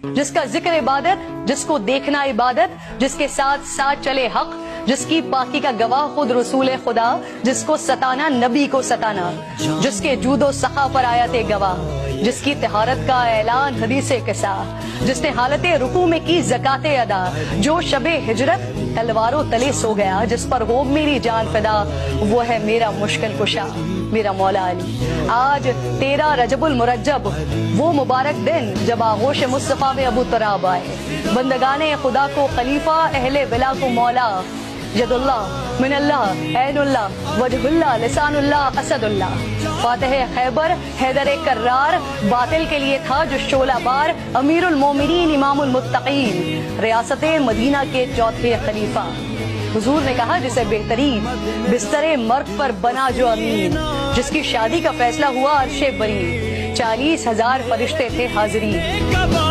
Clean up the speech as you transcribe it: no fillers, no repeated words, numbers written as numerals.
جس کا ذکر عبادت، جس کو دیکھنا عبادت، جس کے ساتھ ساتھ چلے حق، جس کی پاکی کا گواہ خود رسول خدا، جس کو ستانا نبی کو ستانا، جس کے جود و سخا پر آیت گواہ، جس کی طہارت کا اعلان حدیث قصہ، جس نے حالت رکوع میں کی زکات ادا، جو شب ہجرت تلواروں تلے سو گیا، جس پر ہو میری جان فدا، وہ ہے میرا مشکل کشا، میرا مولا علی۔ آج 13 رجب المرجب، وہ مبارک دن جب آغوش مصطفیٰ میں ابو تراب آئے، بندگان خدا کو خلیفہ، اہل ولا کو مولا، ید اللہ، من اللہ، عین اللہ، وجہ اللہ، لسان اللہ، اسد اللہ، فاتح خیبر، حیدر کرار، باطل کے لیے تھا جو شعلہ بار، امیر المومنین، امام المتقین، ریاست مدینہ کے چوتھے خلیفہ۔ حضور نے کہا جسے بہترین بستر مرگ پر بنا جو امین، جس کی شادی کا فیصلہ ہوا عرش بری، 40,000 فرشتے تھے حاضرین۔